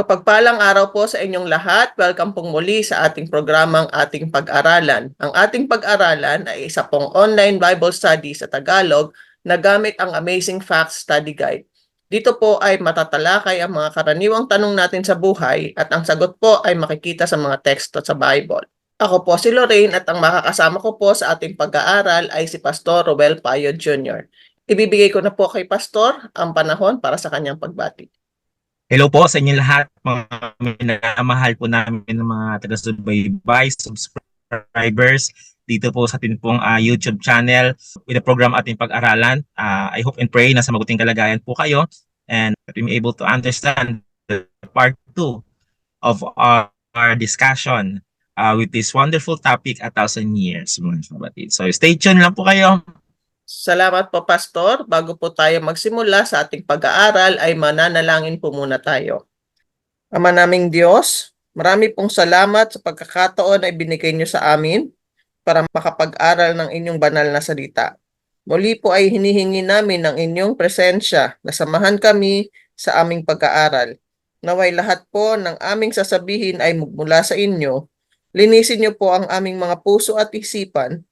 Mapagpalang araw po sa inyong lahat. Welcome pong muli sa ating programang Ating Pag-aralan. Ang ating pag-aralan ay isa pong online Bible study sa Tagalog na gamit ang Amazing Facts Study Guide. Dito po ay matatalakay ang mga karaniwang tanong natin sa buhay at ang sagot po ay makikita sa mga teksto sa Bible. Ako po si Lorraine at ang makakasama ko po sa ating pag-aaral ay si Pastor Roel Payo Jr. Ibibigay ko na po kay Pastor ang panahon para sa kanyang pagbati. Hello po sa inyo lahat, mga minamahal po namin ng mga taga-subaybay, subscribers dito po sa ating pong YouTube channel with the program Ating Pag-aralan. I hope and pray na sa mabuting kalagayan po kayo and that we may able to understand the part 2 of our discussion with this wonderful topic, 1,000 years. So stay tuned lang po kayo. Salamat po, Pastor. Bago po tayo magsimula sa ating pag-aaral ay mananalangin po muna tayo. Ama naming Diyos, marami pong salamat sa pagkakataon na ibinigay niyo sa amin para makapag-aral ng inyong banal na salita. Muli po ay hinihingi namin ng inyong presensya na samahan kami sa aming pag-aaral. Naway lahat po ng aming sasabihin ay mula sa inyo. Linisin niyo po ang aming mga puso at isipan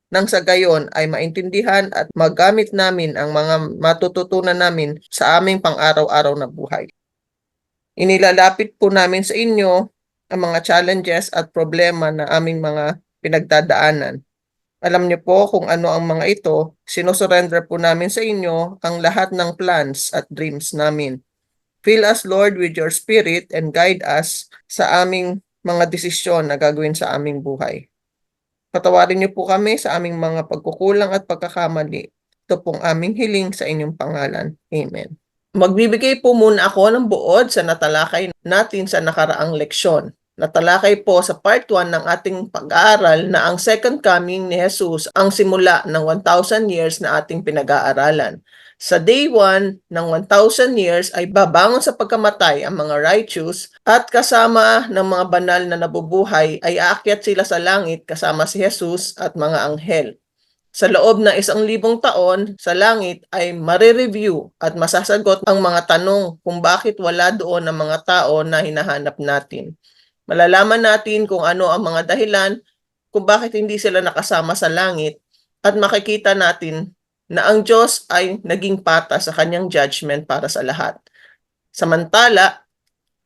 nang sa gayon ay maintindihan at magamit namin ang mga matututunan namin sa aming pang-araw-araw na buhay. Inilalapit po namin sa inyo ang mga challenges at problema na aming mga pinagdadaanan. Alam niyo po kung ano ang mga ito, sinusurrender po namin sa inyo ang lahat ng plans at dreams namin. Fill us, Lord, with your spirit and guide us sa aming mga desisyon na gagawin sa aming buhay. Patawarin niyo po kami sa aming mga pagkukulang at pagkakamali. Ito pong aming hiling sa inyong pangalan. Amen. Magbibigay po muna ako ng buod sa natalakay natin sa nakaraang leksyon. Natalakay po sa part 1 ng ating pag-aaral na ang second coming ni Jesus ang simula ng 1,000 years na ating pinag-aaralan. Sa day 1 ng 1,000 years ay babangon sa pagkamatay ang mga righteous at kasama ng mga banal na nabubuhay ay aakyat sila sa langit kasama si Jesus at mga anghel. Sa loob ng 1,000 taon sa langit ay marireview at masasagot ang mga tanong kung bakit wala doon ang mga tao na hinahanap natin. Malalaman natin kung ano ang mga dahilan kung bakit hindi sila nakasama sa langit at makikita natin na ang Diyos ay naging patas sa kanyang judgment para sa lahat. Samantala,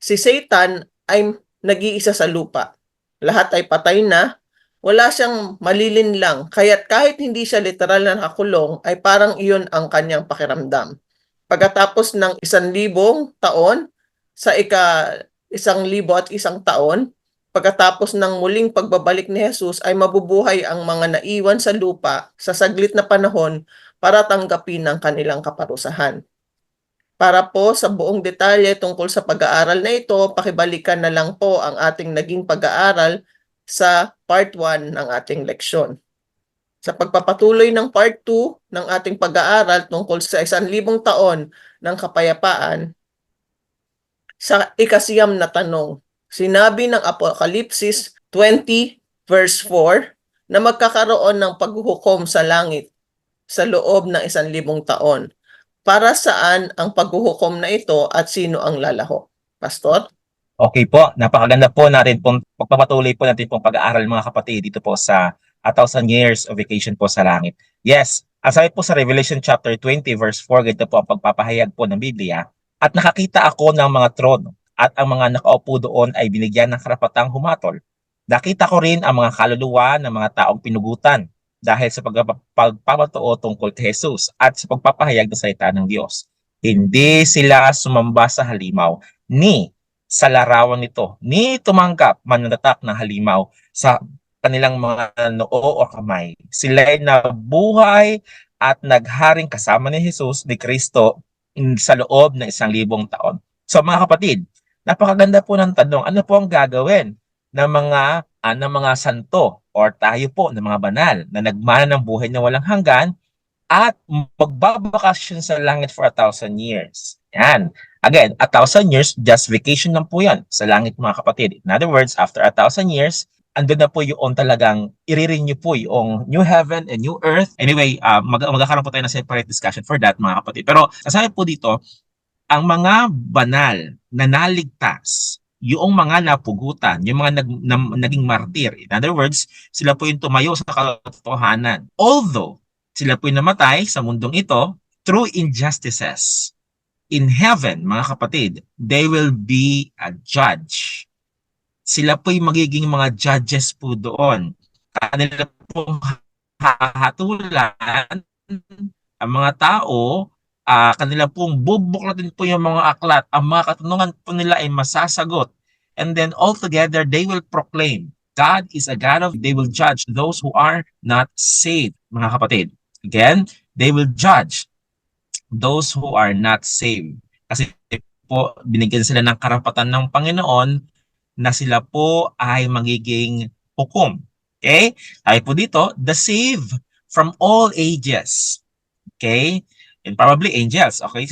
si Satan ay nag-iisa sa lupa. Lahat ay patay na, wala siyang malilinlang, kaya't kahit hindi siya literal na nakakulong, ay parang iyon ang kanyang pakiramdam. Pagkatapos ng 1,000 taon, sa 1,001 taon, pagkatapos ng muling pagbabalik ni Jesus ay mabubuhay ang mga naiwan sa lupa sa saglit na panahon para tanggapin ang kanilang kaparusahan. Para po sa buong detalye tungkol sa pag-aaral na ito, pakibalikan na lang po ang ating naging pag-aaral sa part 1 ng ating leksyon. Sa pagpapatuloy ng part 2 ng ating pag-aaral tungkol sa 1,000 taon ng kapayapaan, sa 9 na tanong, sinabi ng Apokalipsis 20 verse 4 na magkakaroon ng paghuhukom sa langit sa loob ng 1,000 taon. Para saan ang paghuhukom na ito at sino ang lalahok? Pastor? Okay po, napakaganda po natin pong pagpapatuloy po natin pong pag-aaral mga kapatid dito po sa 1,000 years of vacation po sa langit. Yes, aside po sa Revelation chapter 20 verse 4, ganito po ang pagpapahayag po ng Biblia. At nakakita ako ng mga trono at ang mga nakaupo doon ay binigyan ng karapatang humatol. Nakita ko rin ang mga kaluluwa ng mga taong pinugutan dahil sa pagpapatoo tungkol kay Jesus at sa pagpapahayag ng salita ng Diyos. Hindi sila sumamba sa halimaw ni sa larawan nito, ni tumanggap mananatak ng halimaw sa kanilang mga noo o kamay. Sila ay nabuhay at nagharing kasama ni Jesus, ni Kristo, sa loob ng 1,000 taon. So mga kapatid, napakaganda po ng tanong, ano po ang gagawin ng mga santo or tayo po ng mga banal na nagmana ng buhay na walang hanggan at magbabakasyon sa langit for 1,000 years. Yan. Again, 1,000 years, just vacation lang po yan sa langit mga kapatid. In other words, after 1,000 years, andun na po yung talagang i-renew po yung new heaven and new earth. Anyway, magkakaroon po tayo ng separate discussion for that mga kapatid. Pero sasabi po dito, ang mga banal na naligtas, yung mga napugutan, yung mga naging martir. In other words, sila po yung tumayo sa katotohanan. Although, sila po yung namatay sa mundong ito through injustices. In heaven, mga kapatid, they will be a judge. Sila po yung magiging mga judges po doon. Kanila pong hahatulan ang mga tao, kanila pong bubuklatin po yung mga aklat. Ang mga katanungan po nila ay masasagot. And then altogether, they will proclaim, God is a God of, they will judge those who are not saved, mga kapatid. Again, they will judge those who are not saved. Kasi po, binigyan sila ng karapatan ng Panginoon na sila po ay magiging hukom. Okay? Tayo po dito, the saved from all ages. Okay? And probably angels. Okay?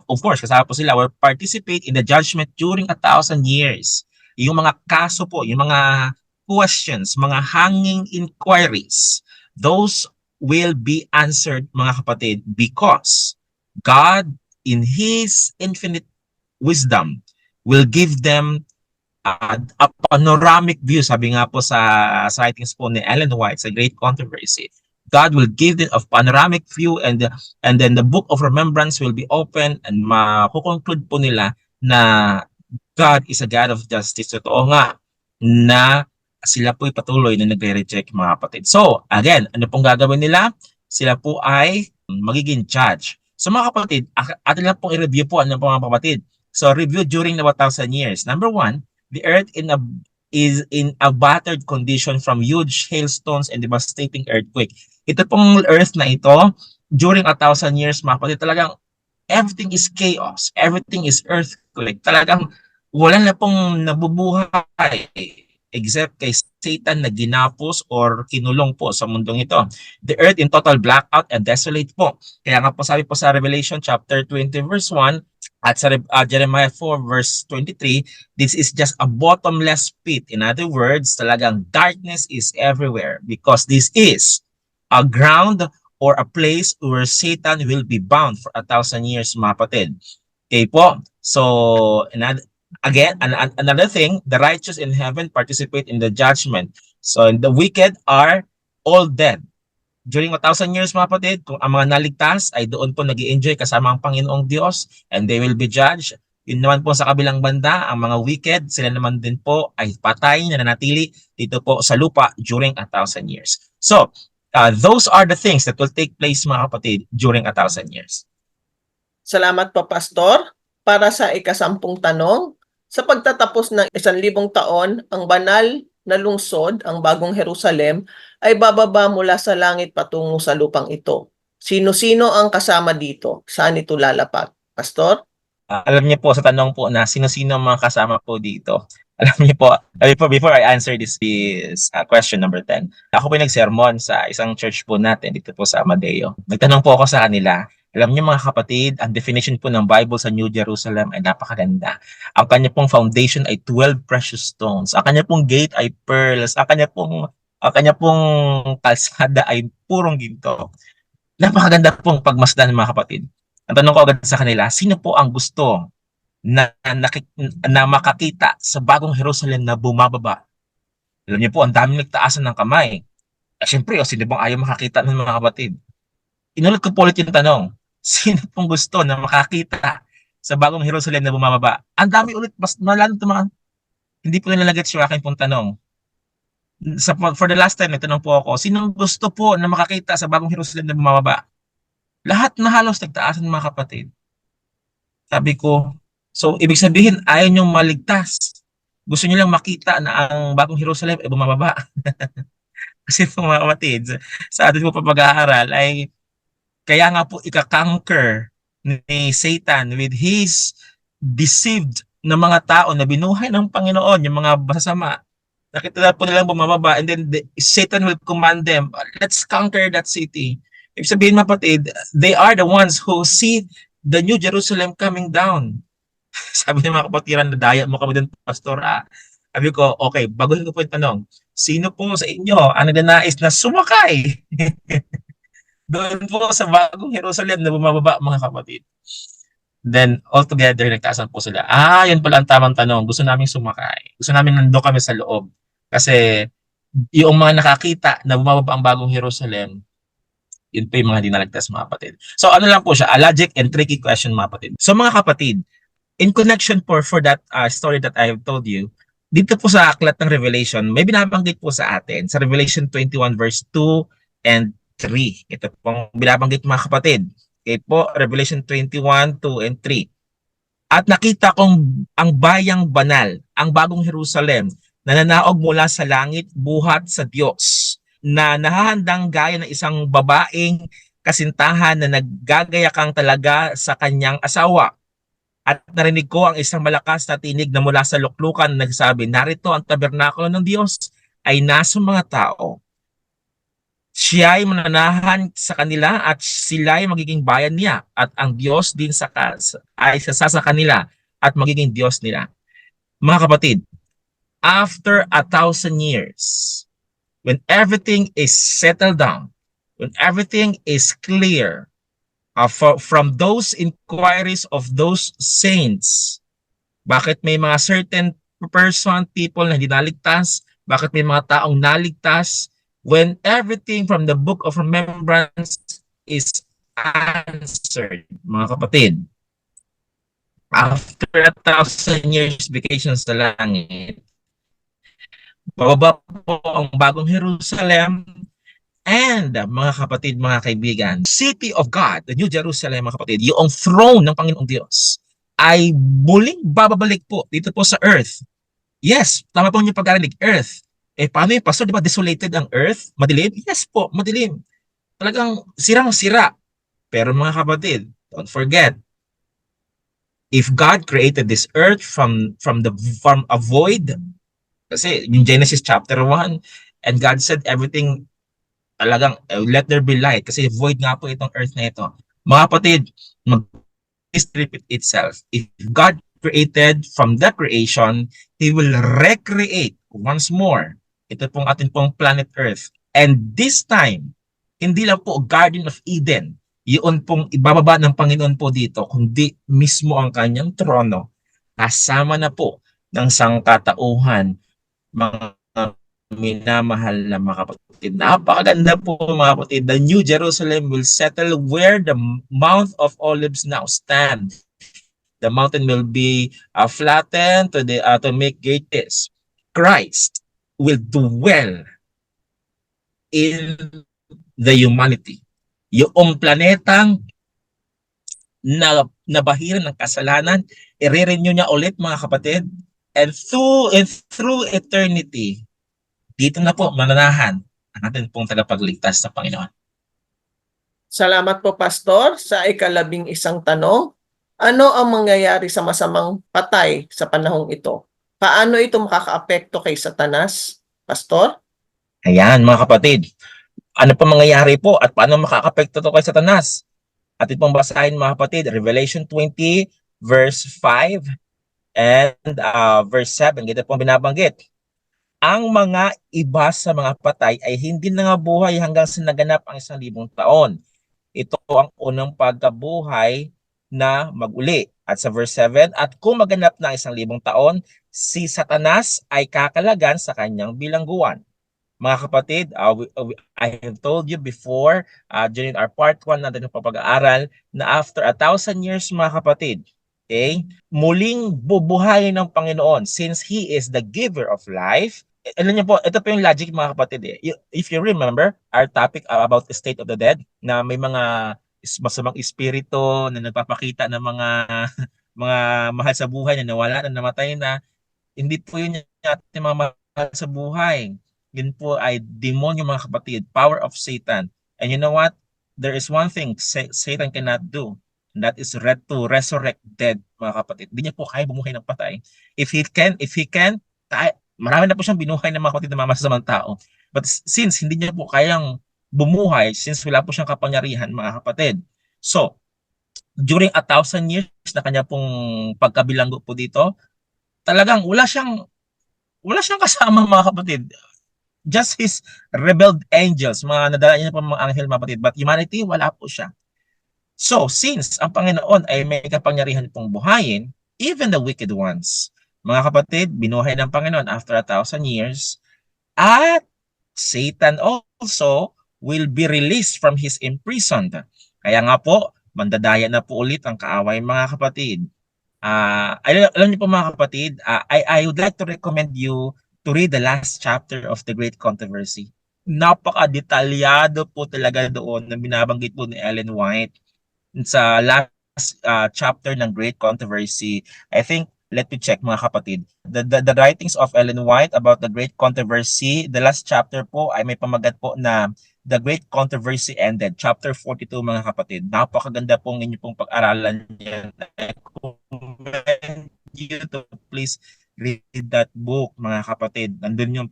Of course, kasama po sila will participate in the judgment during 1,000 years. Yung mga kaso po, yung mga questions, mga hanging inquiries, those will be answered, mga kapatid, because God, in His infinite wisdom, will give them a panoramic view. Sabi nga po sa writings po ni Ellen White sa Great Controversy, God will give them a panoramic view, and then the book of remembrance will be open, and makukonclude po nila na God is a God of justice. Totoo nga na sila po ay patuloy na nagre-reject, mga kapatid. So, again, ano pong gagawin nila? Sila po ay magiging judge. So mga kapatid, atin lang pong i-review po ano po mga kapatid. So review during the 1,000 years. Number one, the earth is in a battered condition from huge hailstones and devastating earthquake. Ito pong earth na ito, during 1,000 years, mga kapatid, talagang everything is chaos. Everything is earthquake. Talagang wala na pong nabubuhay except kay Satan na ginapos or kinulong po sa mundong ito. The earth in total blackout and desolate po. Kaya nga po sabi po sa Revelation chapter 20 verse 1 at sa Jeremiah 4 verse 23, this is just a bottomless pit. In other words, talagang darkness is everywhere because this is a ground or a place where Satan will be bound for 1,000 years, mga kapatid. Okay po? So, again, another thing, the righteous in heaven participate in the judgment. So the wicked are all dead. During 1,000 years, mga kapatid, kung ang mga naligtas ay doon po nag-i-enjoy kasama ang Panginoong Diyos and they will be judged. Yun naman po sa kabilang banda, ang mga wicked, sila naman din po ay patay na nanatili dito po sa lupa during 1,000 years. So, those are the things that will take place, mga kapatid, during 1,000 years. Salamat po, Pastor. Para sa ikasampung tanong, sa pagtatapos ng 1,000 taon, ang banal na lungsod, ang bagong Jerusalem, ay bababa mula sa langit patungo sa lupang ito. Sino-sino ang kasama dito? Saan ito lalapat? Pastor? Alam niyo po sa tanong po na sino-sino ang mga kasama po dito. Alam niyo po, before I answer this question number 10, ako po nagsermon sa isang church po natin dito po sa Amadeo. Nagtanong po ako sa kanila, alam niyo mga kapatid, ang definition po ng Bible sa New Jerusalem ay napakaganda. Ang kanya pong foundation ay 12 precious stones. Ang kanya pong gate ay pearls. Ang kanya pong kalsada ay purong ginto. Napakaganda pong pagmasdan, mga kapatid. Ang tanong ko agad sa kanila, sino po ang gusto na makakita sa bagong Jerusalem na bumababa? Alam niyo po, ang daming nagtaasan ng kamay. Siyempre, sino bang ayaw makakita ng mga kapatid? Inulit ko po ulit yung tanong, sino pong gusto na makakita sa bagong Jerusalem na bumababa? Ang dami ulit, mas malalo ito mga, hindi po nilalagat yung aking pong tanong. For the last time, nagtanong po ako, sino gusto po na makakita sa bagong Jerusalem na bumababa? Lahat na halos nagtaasan, mga kapatid. Sabi ko, so ibig sabihin, ayaw niyong maligtas. Gusto niyo lang makita na ang bagong Jerusalem ay bumababa. Kasi po, mga kapatid, sa atin po pag-aaral ay kaya nga po ika-conquer ni Satan with his deceived na mga tao na binuhay ng Panginoon, yung mga masasama. Nakita na po nilang bumababa and then Satan will command them, let's conquer that city. Ibig sabihin, mga kapatid, they are the ones who see the New Jerusalem coming down. Sabi ng mga kapatiran, nadaya mo kami dun, Pastor. Sabi ko, okay, baguhin ko po yung tanong. Sino po sa inyo ang nagnanais na sumakay doon po sa bagong Jerusalem na bumababa, mga kapatid? Then, all together, nagtaasan po sila. Yun pala ang tamang tanong. Gusto namin sumakay. Gusto namin nandun kami sa loob. Kasi, yung mga nakakita na bumababa ang bagong Jerusalem, yun pa yung mga dinalagtas mga kapatid. So, ano lang po siya, a logic and tricky question mga kapatid. So, mga kapatid, in connection for that story that I have told you, dito po sa aklat ng Revelation, may binabanggit po sa atin sa Revelation 21 verse 2 and 3. Ito pong binabanggit mga kapatid. Okay po, Revelation 21, 2 and 3. At nakita kong ang bayang banal, ang bagong Jerusalem, na nanaog mula sa langit buhat sa Diyos, na nahahandang gaya ng isang babaeng kasintahan na naggagayakang talaga sa kanyang asawa. At narinig ko ang isang malakas na tinig na mula sa luklukan na nagsabi, narito ang tabernakulo ng Diyos ay nasa mga tao. Siya ay mananahan sa kanila at sila ay magiging bayan niya at ang Diyos din ay sa kanila at magiging Diyos nila. Mga kapatid, after 1,000 years, when everything is settled down, when everything is clear, from those inquiries of those saints, bakit may mga certain people na hindi naligtas, bakit may mga taong naligtas, when everything from the book of remembrance is answered, mga kapatid. After 1,000 years vacation sa langit, bababa po ang bagong Jerusalem, and mga kapatid, mga kaibigan, City of God, the New Jerusalem, mga kapatid, yung throne ng Panginoong Diyos, ay muling bababalik po dito po sa earth. Yes, tama po yung pag-arinig, earth. Paano yung pastor? Di ba desolated ang earth? Madilim? Yes po, madilim. Talagang sirang-sira. Pero mga kapatid, don't forget, if God created this earth from a void, kasi yung Genesis chapter 1, and God said everything, talagang let there be light, kasi void nga po itong earth na ito. Mga kapatid, repeat itself. If God created from the creation, He will recreate once more. Ito pong ating pong planet Earth. And this time, hindi lang po Garden of Eden, yun pong ibababa ng Panginoon po dito, kundi mismo ang kanyang trono, kasama na po ng sangkatauhan, mga minamahal na mga kapatid. Napakaganda po mga kapatid. The New Jerusalem will settle where the Mount of Olives now stand. The mountain will be flattened to make gates. Christ will dwell in the humanity. Yung planetang nabahiran ng kasalanan, i-renew niya ulit mga kapatid. And through eternity, dito na po mananahan ang ating pong tagapagligtas na Panginoon. Salamat po, Pastor. Sa ika-11 tanong, ano ang mangyayari sa masamang patay sa panahong ito? Paano ito makakaapekto kay Satanas, Pastor? Ayan mga kapatid, ano pa mangyayari po at paano makakaapekto ito kay Satanas? Atin pong basahin mga kapatid, Revelation 20 verse 5 and verse 7. Ganito pong binabanggit. Ang mga iba sa mga patay ay hindi nangabuhay hanggang sa naganap ang 1,000 taon. Ito ang unang pagkabuhay na maguli. At sa verse 7, at kung maganap na 1,000 taon, si Satanas ay kakalagan sa kanyang bilangguan. Mga kapatid, I have told you before during our part 1 natin ng pag-aaral na after 1,000 years mga kapatid, okay, muling bubuhayin ng Panginoon since He is the giver of life. Alam niyo po, ito po yung logic mga kapatid. If you remember our topic about the state of the dead, na may mga masamang espiritu na nagpapakita ng mga mga mahal sa buhay na nawala na namatay na, hindi po yun yung mga mahal sa buhay. Yun po ay demonyo mga kapatid, power of Satan. And you know what? There is one thing Satan cannot do, and that is to resurrect dead mga kapatid. Hindi niya po kaya bumuhay ng patay. If he can, marami na po siyang binuhay ng mga kapatid na mamasasamang tao. But since hindi niya po kayang bumuhay, since wala po siyang kapangyarihan mga kapatid. So, during 1,000 years na kanya pong pagkabilanggo po dito, talagang wala siyang kasama mga kapatid. Just his rebelled angels, mga nadala niya po mga anghel mga kapatid. But humanity, wala po siya. So, since ang Panginoon ay may kapangyarihan pong buhayin, even the wicked ones, mga kapatid, binuhay ng Panginoon after 1,000 years, at Satan also will be released from his imprisoned. Kaya nga po, mandadaya na po ulit ang kaaway, mga kapatid. Alam niyo po, mga kapatid, I would like to recommend you to read the last chapter of The Great Controversy. Napaka-detalyado po talaga doon na binabanggit po ni Ellen White sa last chapter ng Great Controversy. I think, let me check, mga kapatid. The writings of Ellen White about the Great Controversy, the last chapter po ay may pamagat po na The Great Controversy Ended, chapter 42, mga kapatid. Napakaganda pong inyo pong pag-aralan yan. I recommend you to please read that book, mga kapatid. Nandun yung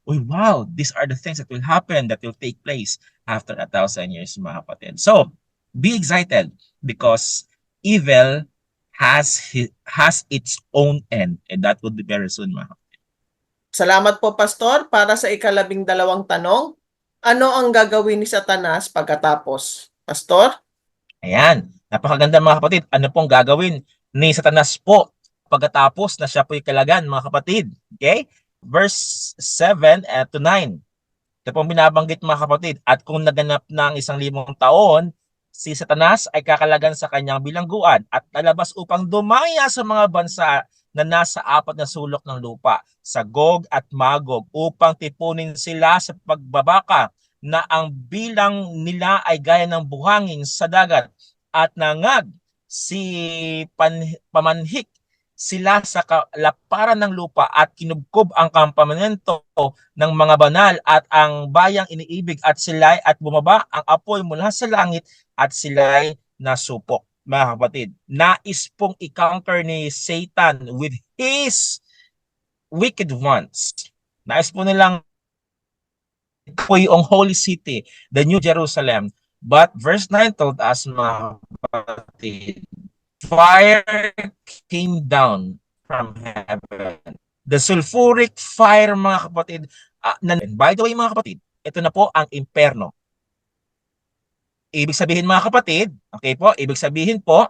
uy, wow, these are the things that will happen, that will take place after 1,000 years, mga kapatid. So, be excited because evil has its own end, and that would be very soon, mga kapatid. Salamat po, Pastor. Para sa ika-12 tanong, ano ang gagawin ni Satanas pagkatapos? Pastor? Ayan, napakaganda, mga kapatid. Ano pong gagawin ni Satanas po pagkatapos na siya po'y kalagan, mga kapatid? Okay? Verse 7 to 9. Ito pong binabanggit, mga kapatid. At kung naganap na ang 1,000 taon, si Satanas ay kakalagan sa kanyang bilangguan at lalabas upang dumaya sa mga bansa na nasa 4 na sulok ng lupa, sa Gog at Magog, upang tipunin sila sa pagbabaka na ang bilang nila ay gaya ng buhangin sa dagat, at nangag si pamanhik sila sa kalaparan ng lupa at kinubkob ang kampamento ng mga banal at ang bayang iniibig, at sila'y at bumaba ang apoy mula sa langit at sila'y nasupok. Mga kapatid, nais pong i-conquer ni Satan with his wicked ones. Nais po nilang po yung holy city, the New Jerusalem. But verse 9 told us, mga kapatid, fire came down from heaven. The sulfuric fire, mga kapatid. By the way, mga kapatid, ito na po ang imperno. Ibig sabihin, mga kapatid, okay po, ibig sabihin po,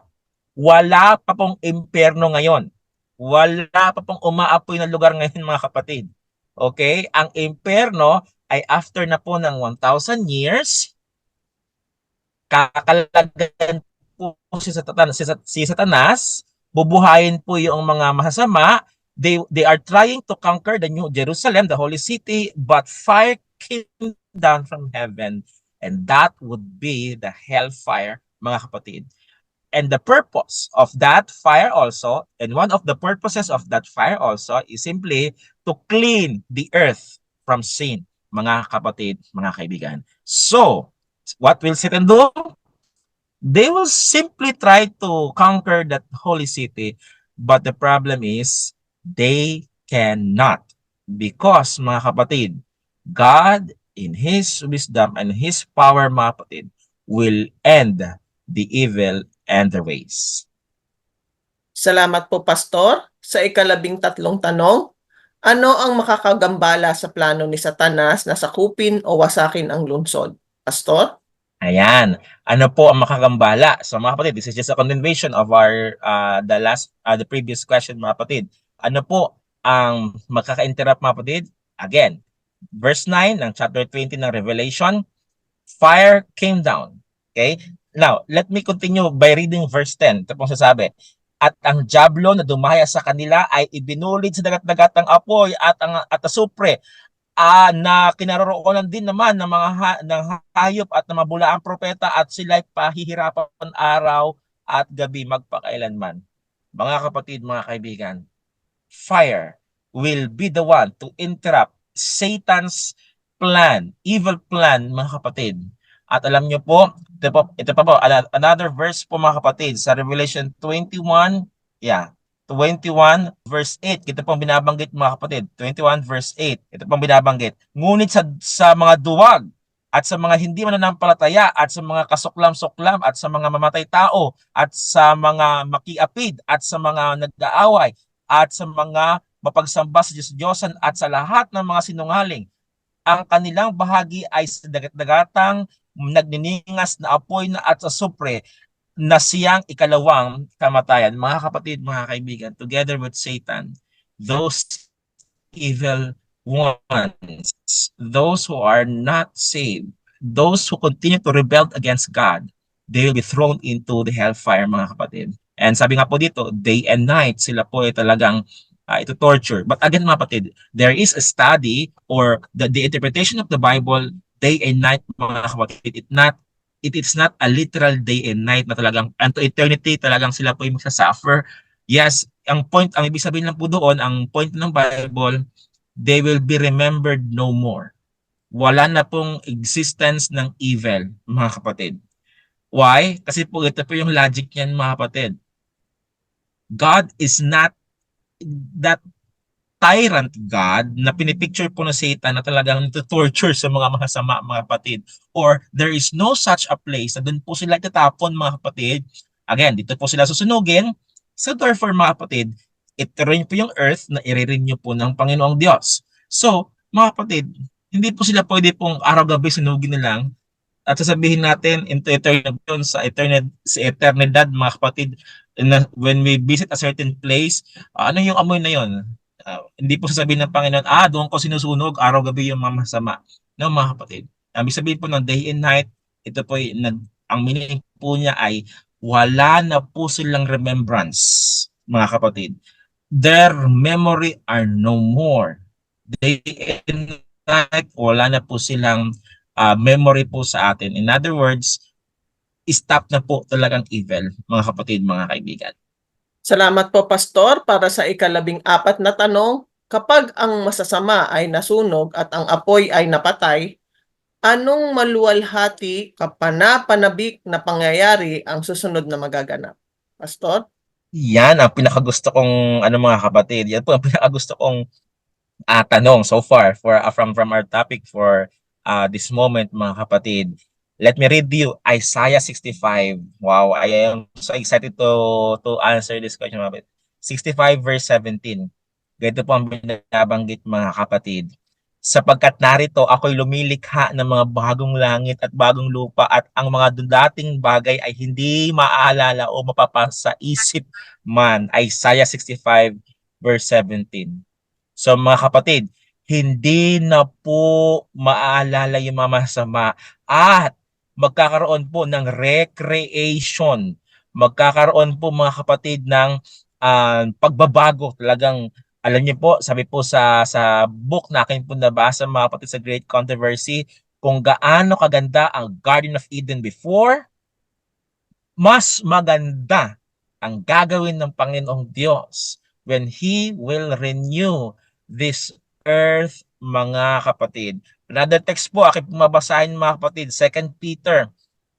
wala pa pong imperno ngayon. Wala pa pong umaapoy na lugar ngayon, mga kapatid. Okay? Ang imperno ay after na po ng 1,000 years, kakalagan po si Satanas, bubuhayin po yung mga masasama. They are trying to conquer the New Jerusalem, the holy city, but fire came down from heaven, and that would be the hellfire, mga kapatid. And the purpose of that fire also, and one of the purposes of that fire also, is simply to clean the earth from sin, mga kapatid, mga kaibigan. So, what will Satan do? They will simply try to conquer that holy city, but the problem is they cannot, because, mga kapatid, God in His wisdom and His power, mga kapatid, will end the evil and the ways. Salamat po, Pastor. Sa ika-13 tanong, ano ang makakagambala sa plano ni Satanas na sakupin o wasakin ang lungsod? Pastor? Ayan. Ano po ang makakagambala? So, mga kapatid, this is just a continuation of our the previous question, mga kapatid. Ano po ang makaka-interrupt, mga kapatid? Again, verse 9 ng chapter 20 ng Revelation, fire came down. Okay? Now, let me continue by reading verse 10. Ito pong sasabi. At ang diablo na dumaya sa kanila ay ibinulid sa dagat-dagatang apoy at ang asupre, na kinaroroonan din naman ng mga ng hayop at ng mabulaang propeta, at sila'y pahihirapan araw at gabi magpakailanman. Mga kapatid, mga kaibigan, fire will be the one to interrupt Satan's plan, evil plan, mga kapatid. At alam nyo po, ito pa po, another verse po, mga kapatid, sa Revelation 21, 21 verse 8. Ito pong binabanggit, mga kapatid. 21 verse 8. Ito pong binabanggit. Ngunit sa mga duwag at sa mga hindi mananampalataya at sa mga kasuklam-suklam at sa mga mamatay tao at sa mga makiapid at sa mga nag-aaway at sa mga mapagsamba sa Diyos-Diyosan at sa lahat ng mga sinungaling, ang kanilang bahagi ay sa dagat-dagatang nagniningas na apoy na at sa supre, na siyang ikalawang kamatayan, mga kapatid, mga kaibigan, together with Satan, those evil ones, those who are not saved, those who continue to rebel against God, they will be thrown into the hellfire, mga kapatid. And sabi nga po dito, day and night, sila po ay talagang ito torture. But again, mga kapatid, there is a study or the interpretation of the Bible, day and night, mga kapatid, it is not a literal day and night na talagang unto eternity talagang sila po ay magsasuffer. Yes, ang ibig sabihin lang po doon, ang point ng Bible, they will be remembered no more. Wala na pong existence ng evil, mga kapatid. Why? Kasi po ito po yung logic niyan, mga kapatid. God is not that tyrant God na pinipicture po ng Satan na talagang torture sa mga masama, mga kapatid. Or there is no such a place na doon po sila tatapon, mga kapatid. Again, dito po sila susunugin. So therefore, mga kapatid, ito rin po yung earth na i-renew po ng Panginoong Diyos. So, mga kapatid, hindi po sila pwede pong araw-gabi sunugin na lang at sasabihin natin into eternity sa eternidad, mga kapatid, na when we visit a certain place, ano yung amoy na yon? Hindi po sasabihin ng Panginoon, doon ko sinusunog araw-gabi yung mga masama. No, mga kapatid. Ibig sabihin po ng day and night, ito po ang meaning po niya ay wala na po silang remembrance, mga kapatid. Their memory are no more. Day and night, wala na po silang memory po sa atin. In other words, stop na po talagang evil, mga kapatid, mga kaibigan. Salamat po, Pastor, para sa ika-14 na tanong. Kapag ang masasama ay nasunog at ang apoy ay napatay, anong maluwalhati, kapana-panabik na pangyayari ang susunod na magaganap? Pastor? Yan ang pinakagusto kong mga kapatid. Yan po ang pinakagusto kong tanong so far for from our topic for this moment, mga kapatid. Let me read you Isaiah 65. Wow, I am so excited to answer this question, mga kapatid. 65 verse 17. Ganito po ang binabanggit, mga kapatid. Sapagkat narito ako'y lumilikha ng mga bagong langit at bagong lupa at ang mga dating bagay ay hindi maaalala o mapapasa isip man. Isaiah 65 verse 17. So mga kapatid, hindi na po maaalala yung mga masama at magkakaroon po ng recreation. Magkakaroon po, mga kapatid, ng pagbabago. Talagang alam niyo po, sabi po sa book na akin po nabasa, mga kapatid, sa Great Controversy, kung gaano kaganda ang Garden of Eden before, mas maganda ang gagawin ng Panginoong Diyos when He will renew this earth, mga kapatid. Another text po, aking pumabasahin, mga kapatid, 2 Peter.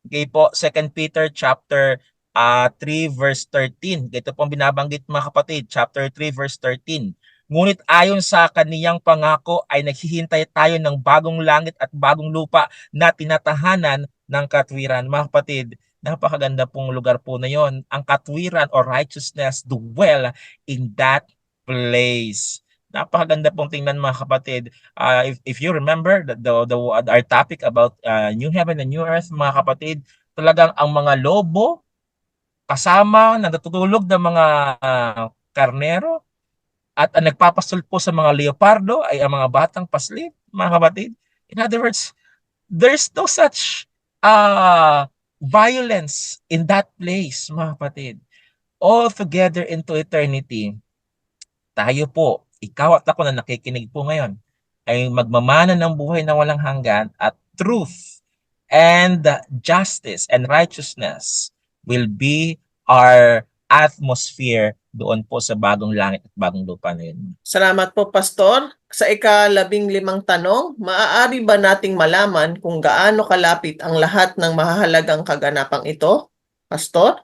Okay po, 2 Peter chapter 3 verse 13. Ito po ang binabanggit, mga kapatid, chapter 3 verse 13. Ngunit ayon sa kaniyang pangako ay naghihintay tayo ng bagong langit at bagong lupa na tinatahanan ng katwiran. Mga kapatid, napakaganda pong lugar po na yon. Ang katwiran or righteousness dwell in that place. Napakaganda pong tingnan, mga kapatid. If you remember our topic about new heaven and new earth, mga kapatid, talagang ang mga lobo kasama na natutulog ng mga karnero at ang nagpapastol po sa mga leopardo ay ang mga batang paslit, mga kapatid. In other words, there's no such violence in that place, mga kapatid. All together into eternity, tayo po, ikaw at ako na nakikinig po ngayon, ay magmamana ng buhay na walang hanggan at truth and justice and righteousness will be our atmosphere doon po sa bagong langit at bagong lupa na yun. Salamat po, Pastor. Sa ika-15 tanong, maaari ba nating malaman kung gaano kalapit ang lahat ng mahahalagang kaganapang ito? Pastor?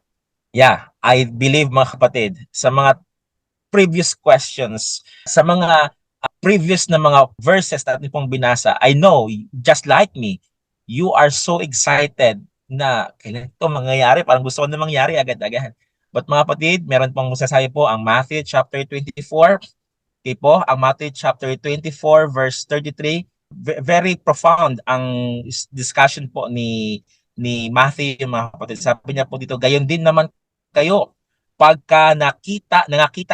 Yeah, I believe, mga kapatid, sa mga previous questions, sa mga previous na mga verses na ating pong binasa, I know, just like me, you are so excited na kailan ito mangyayari, parang gusto ko na mangyari agad-agad. But mga kapatid, meron pong masasabi po ang Matthew chapter 24, okay po, ang Matthew chapter 24 verse 33, very profound ang discussion po ni ni Matthew, mga kapatid. Sabi niya po dito, gayon din naman kayo. Pagka nakita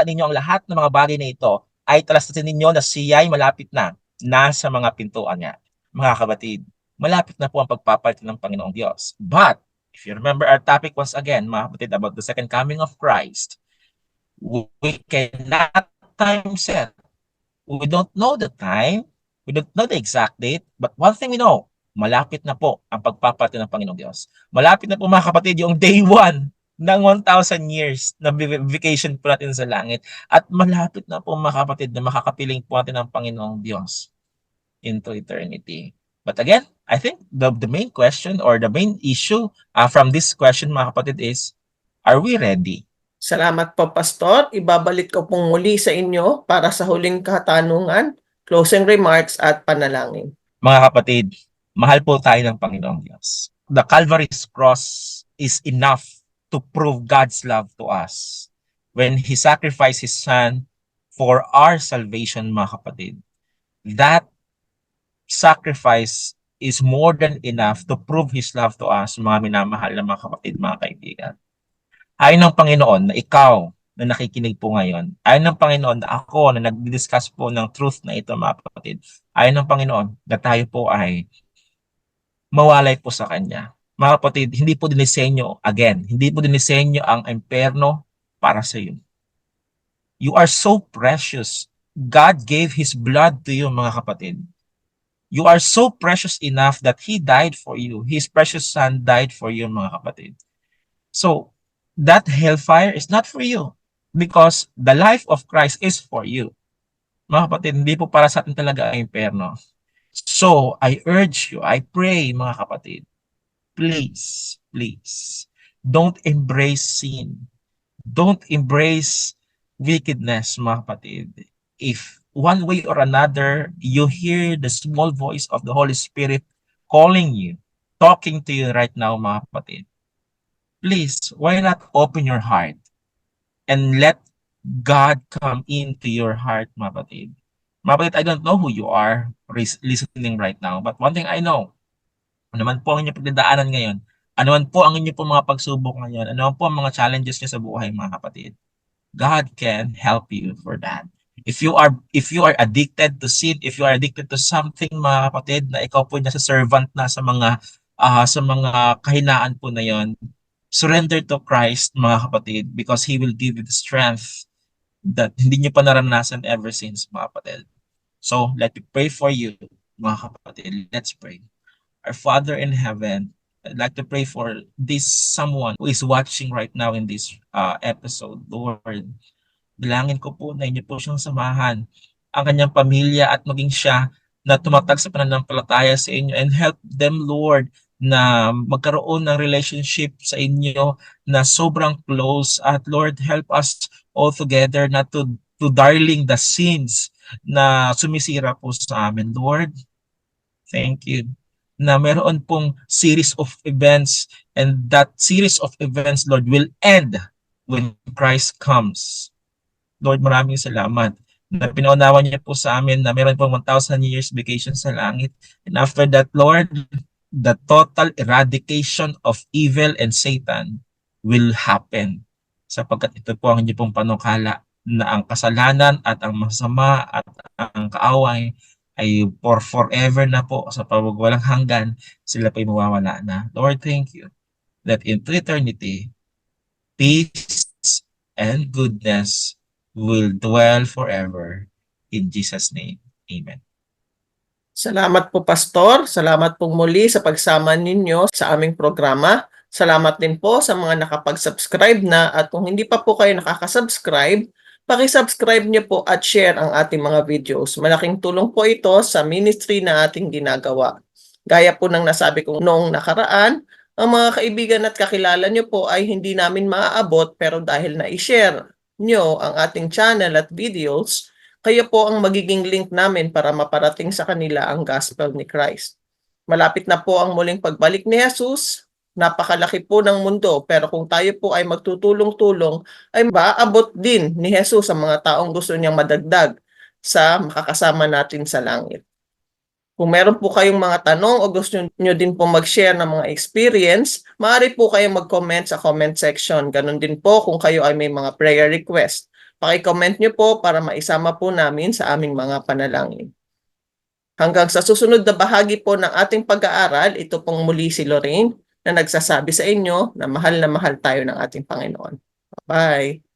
ninyo ang lahat ng mga bagay na ito, ay talastasin ninyo na siya ay malapit na, nasa mga pintuan niya. Mga kapatid, malapit na po ang pagpapalit ng Panginoong Diyos. But, if you remember our topic once again, mga kapatid, about the second coming of Christ, we cannot time set. We don't know the time, we don't know the exact date, but one thing we know, malapit na po ang pagpapalit ng Panginoong Diyos. Malapit na po mga kapatid yung day 1 ng 1,000 years na vacation po natin sa langit. At malapit na po mga kapatid na makakapiling po natin ang Panginoong Diyos into eternity. But again, I think the main question or the main issue from this question mga kapatid is, are we ready? Salamat po, Pastor. Ibabalik ko pong muli sa inyo para sa huling katanungan, closing remarks at panalangin. Mga kapatid, mahal po tayo ng Panginoong Diyos. The Calvary's cross is enough to prove God's love to us. When He sacrificed His Son for our salvation, mga kapatid, that sacrifice is more than enough to prove His love to us, mga minamahal na mga kapatid, mga kaibigan. Ayon ng Panginoon na ikaw na nakikinig po ngayon, ayon ng Panginoon na ako na nag-discuss po ng truth na ito, mga kapatid, ayon ng Panginoon na tayo po ay mawalay po sa Kanya. Mga kapatid, hindi po dinisenyo, again, hindi po dinisenyo ang impyerno para sa iyo. You are so precious. God gave His blood to you, mga kapatid. You are so precious enough that He died for you. His precious Son died for you, mga kapatid. So, that hellfire is not for you because the life of Christ is for you. Mga kapatid, hindi po para sa atin talaga ang impyerno. So, I urge you, I pray, mga kapatid, please, don't embrace sin. Don't embrace wickedness, mga kapatid. If one way or another, you hear the small voice of the Holy Spirit calling you, talking to you right now, mga kapatid, please, why not open your heart and let God come into your heart, mga kapatid. Mga kapatid, I don't know who you are listening right now, but one thing I know, ano man po ang inyong pagdadaanan ngayon, ano man po ang inyong po mga pagsubok ngayon, ano man po ang mga challenges niyo sa buhay, mga kapatid, God can help you for that. If you are addicted to sin, if you are addicted to something, mga kapatid, na ikaw po nasa servant na sa mga kahinaan po na yon, surrender to Christ, mga kapatid, because He will give you the strength that hindi niyo pa naranasan ever since, mga kapatid. So, let me pray for you, mga kapatid. Let's pray. Our Father in heaven, I'd like to pray for this someone who is watching right now in this episode. Lord, bilangin ko po na inyo po siyang samahan, ang kanyang pamilya at maging siya na tumatag sa pananampalataya sa inyo, and help them, Lord, na magkaroon ng relationship sa inyo na sobrang close. At Lord, help us all together not to darling the sins na sumisira po sa amin. Lord, thank you na meron pong series of events, and that series of events, Lord, will end when Christ comes. Lord, maraming salamat na pinaunawa niyo po sa amin na meron pong 1,000 years vacation sa langit. And after that, Lord, the total eradication of evil and Satan will happen. Sapagkat ito po ang inyong pong panukala na ang kasalanan at ang masama at ang kaaway ay for forever na po, sa pagwawalang hanggan, sila po ay mawawala na. Lord, thank you that into eternity, peace and goodness will dwell forever. In Jesus' name, amen. Salamat po, Pastor. Salamat pong muli sa pagsama ninyo sa aming programa. Salamat din po sa mga nakapag-subscribe na, at kung hindi pa po kayo nakaka-subscribe, paki-subscribe niyo po at share ang ating mga videos. Malaking tulong po ito sa ministry na ating ginagawa. Gaya po ng nasabi ko noong nakaraan, ang mga kaibigan at kakilala niyo po ay hindi namin maaabot, pero dahil na-share niyo ang ating channel at videos, kayo po ang magiging link namin para maparating sa kanila ang gospel ni Christ. Malapit na po ang muling pagbalik ni Jesus. Napakalaki po ng mundo, pero kung tayo po ay magtutulong-tulong, ay maaabot din ni Jesus ang mga taong gusto niyang madagdag sa makakasama natin sa langit. Kung meron po kayong mga tanong o gusto nyo din po mag-share ng mga experience, maaari po kayong mag-comment sa comment section. Ganon din po kung kayo ay may mga prayer request. Paki-comment nyo po para maisama po namin sa aming mga panalangin. Hanggang sa susunod na bahagi po ng ating pag-aaral, ito pong muli si Lorraine na nagsasabi sa inyo na mahal tayo ng ating Panginoon. Bye!